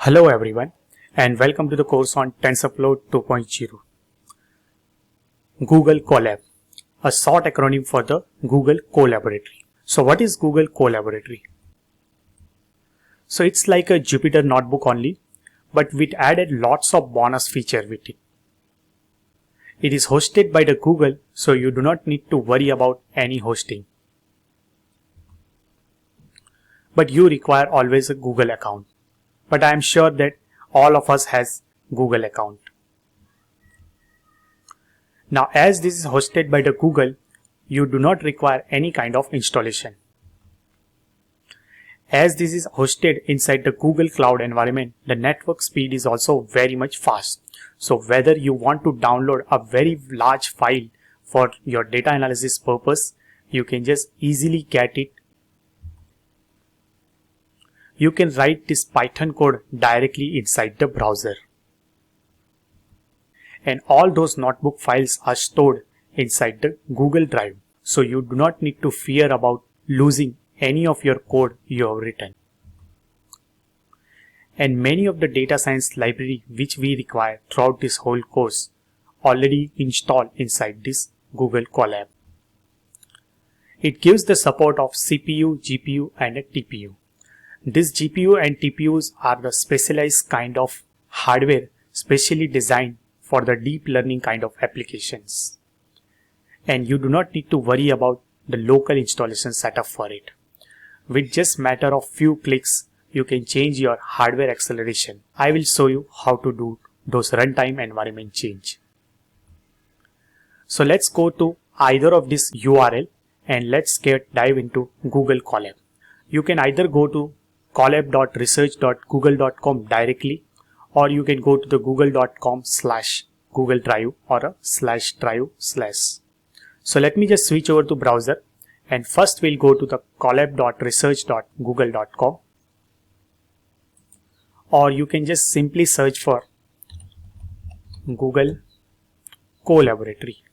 Hello everyone and welcome to the course on TensorFlow 2.0. Google Colab, a short acronym for the Google Colaboratory. So what is Google Colaboratory? So it's like a Jupyter notebook only, but we added lots of bonus feature with it. It is hosted by the Google, so you do not need to worry about any hosting. But you require always a Google account. But I am sure that all of us has Google account. Now as this is hosted by the Google, you do not require any kind of installation. As this is hosted inside the Google Cloud environment, the network speed is also very much fast. So whether you want to download a very large file for your data analysis purpose, you can just easily get it. You can write this Python code directly inside the browser. And all those notebook files are stored inside the Google Drive. So you do not need to fear about losing any of your code you have written. And many of the data science library which we require throughout this whole course already installed inside this Google Colab. It gives the support of CPU, GPU and a TPU. This GPU and TPUs are the specialized kind of hardware specially designed for the deep learning kind of applications. And you do not need to worry about the local installation setup for it. With just matter of few clicks, you can change your hardware acceleration. I will show you how to do those runtime environment change. So let's go to either of this URL and let's dive into Google Colab. You can either go to colab.research.google.com directly, or you can go to the google.com/Google Drive or a /drive/. So let me just switch over to browser and first we'll go to the colab.research.google.com, or you can just simply search for Google Colaboratory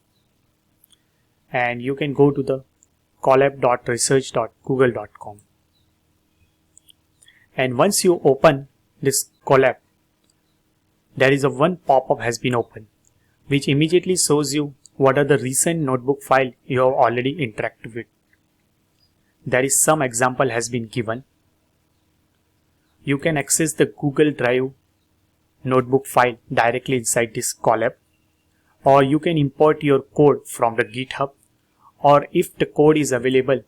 and you can go to the colab.research.google.com. And once you open this Colab, there is a one pop-up has been opened, which immediately shows you what are the recent notebook file you have already interacted with. There is some example has been given. You can access the Google Drive notebook file directly inside this Colab, or you can import your code from the GitHub, or if the code is available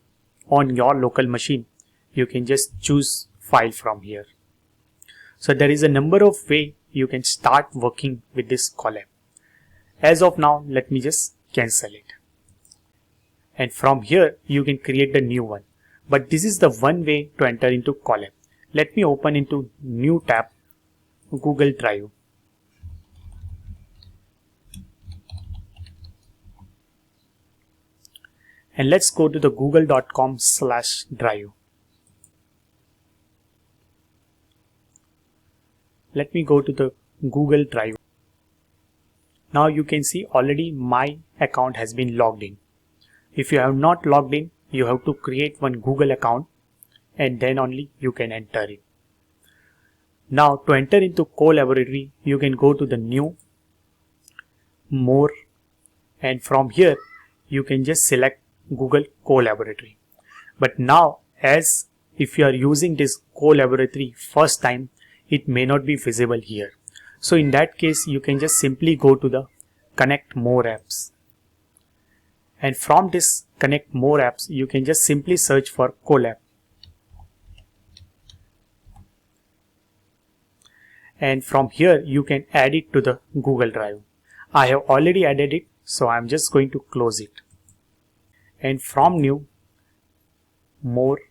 on your local machine, you can just choose file from here. So there is a number of ways you can start working with this Colab. As of now, let me just cancel it. And from here, you can create the new one. But this is the one way to enter into Colab. Let me open into new tab, Google Drive. And let's go to the google.com/drive. Let me go to the Google Drive. Now you can see already my account has been logged in. If you have not logged in, you have to create one Google account and then only you can enter it. Now to enter into Colaboratory, you can go to the new, more, and from here you can just select Google Colaboratory. But now as if you are using this Colaboratory first time, it may not be visible here. So in that case, you can just simply go to the Connect More Apps. And from this Connect More Apps, you can just simply search for Colab. And from here, you can add it to the Google Drive. I have already added it, so I'm just going to close it. And from new, more,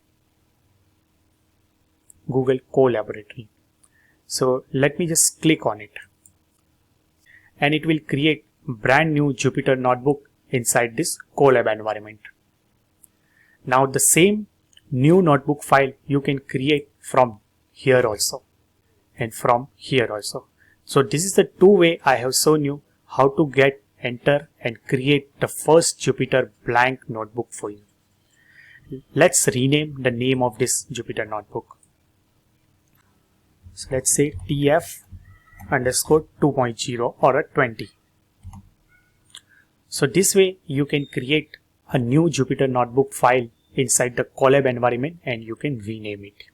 Google Colaboratory. So let me just click on it and it will create brand new Jupyter notebook inside this Colab environment. Now the same new notebook file you can create from here also and from here also. So this is the two way I have shown you how to enter and create the first Jupyter blank notebook for you. Let's rename the name of this Jupyter notebook. So let's say tf underscore 2.0 or a 20. So this way you can create a new Jupyter notebook file inside the Colab environment and you can rename it.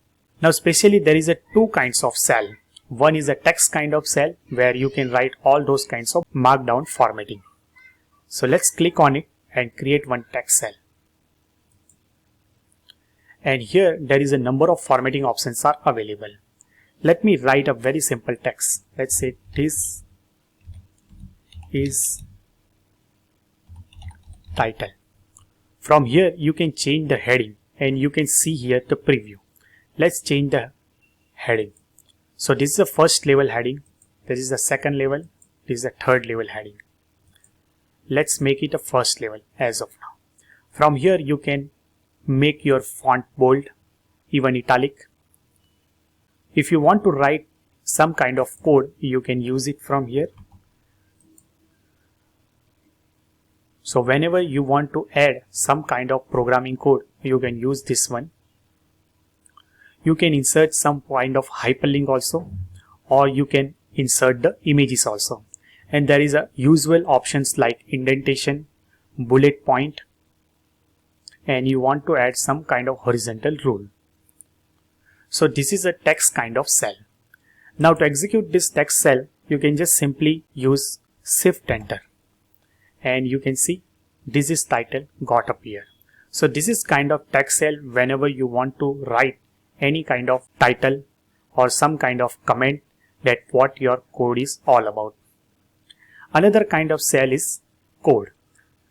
Now especially there is a two kinds of cell. One is a text kind of cell where you can write all those kinds of markdown formatting. So let's click on it and create one text cell. And here there is a number of formatting options are available. Let me write a very simple text. Let's say this is title. From here you can change the heading and you can see here the preview. Let's change the heading. So this is the first level heading, this is the second level, this is the third level heading. Let's make it a first level as of now. From here you can make your font bold, even italic. If you want to write some kind of code, you can use it from here. So whenever you want to add some kind of programming code, you can use this one. You can insert some kind of hyperlink also, or you can insert the images also. And there is a usual options like indentation, bullet point, and you want to add some kind of horizontal rule. So this is a text kind of cell. Now to execute this text cell, you can just simply use Shift Enter. And you can see this is title got up here. So this is kind of text cell whenever you want to write any kind of title or some kind of comment that what your code is all about. Another kind of cell is code.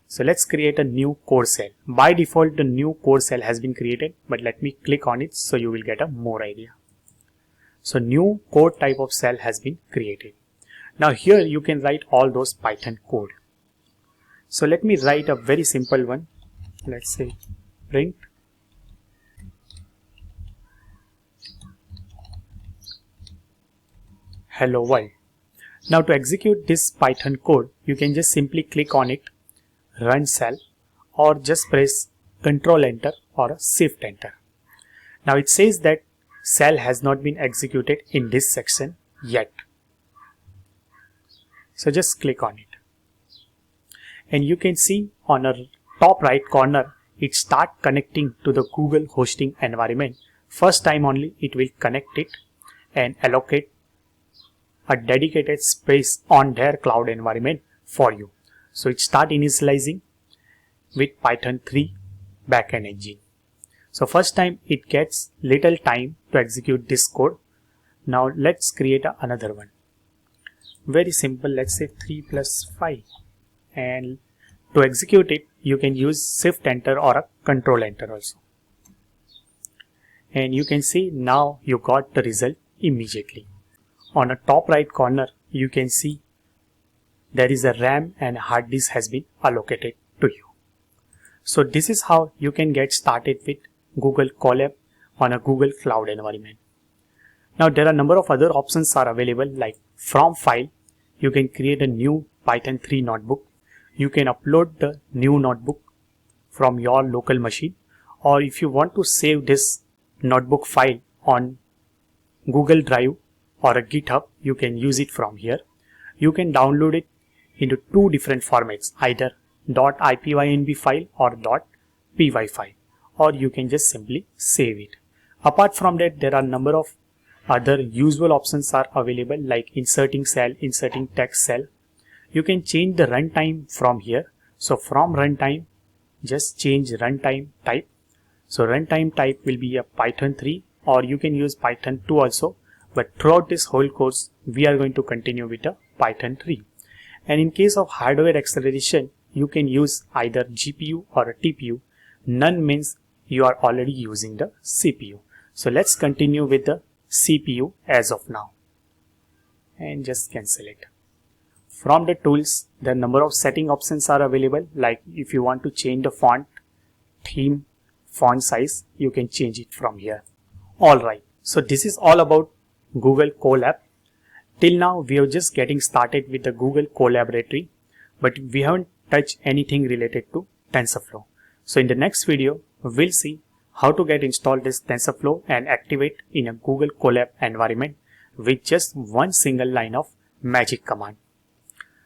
So let's create a new code cell. By default the new code cell has been created, but let me click on it so you will get a more idea. So new code type of cell has been created. Now here you can write all those Python code. So let me write a very simple one. Let's say print hello world. Now to execute this Python code, you can just simply click on it, run cell, or just press Ctrl Enter or Shift Enter. Now it says that cell has not been executed in this section yet. So just click on it. And you can see on a top right corner, it start connecting to the Google hosting environment. First time only it will connect it and allocate a dedicated space on their cloud environment for you. So it start initializing with Python 3 backend engine. So first time it gets little time to execute this code. Now let's create another one. Very simple, let's say 3 plus 5. And to execute it, you can use Shift Enter or a Control Enter also. And you can see now you got the result immediately. On the top right corner, you can see there is a RAM and hard disk has been allocated to you. So this is how you can get started with Google Colab on a Google Cloud environment. Now there are a number of other options are available, like from file, you can create a new Python 3 notebook. You can upload the new notebook from your local machine, or if you want to save this notebook file on Google Drive or a GitHub, you can use it from here. You can download it into two different formats, either .ipynb file or .py file, or you can just simply save it. Apart from that, there are a number of other usual options are available, like inserting cell, inserting text cell. You can change the runtime from here. So from runtime, just change runtime type. So runtime type will be a Python 3, or you can use Python 2 also. But throughout this whole course, we are going to continue with a Python 3. And in case of hardware acceleration, you can use either GPU or a TPU. None means you are already using the CPU. So let's continue with the CPU as of now. And just cancel it. From the tools, the number of setting options are available. Like if you want to change the font, theme, font size, you can change it from here. Alright, so this is all about Google Colab. Till now, we are just getting started with the Google Colaboratory, but we haven't touched anything related to TensorFlow. So in the next video, we'll see how to get installed this TensorFlow and activate in a Google Colab environment. with just one single line of magic command.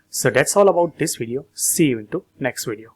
So that's all about this video. See you into next video.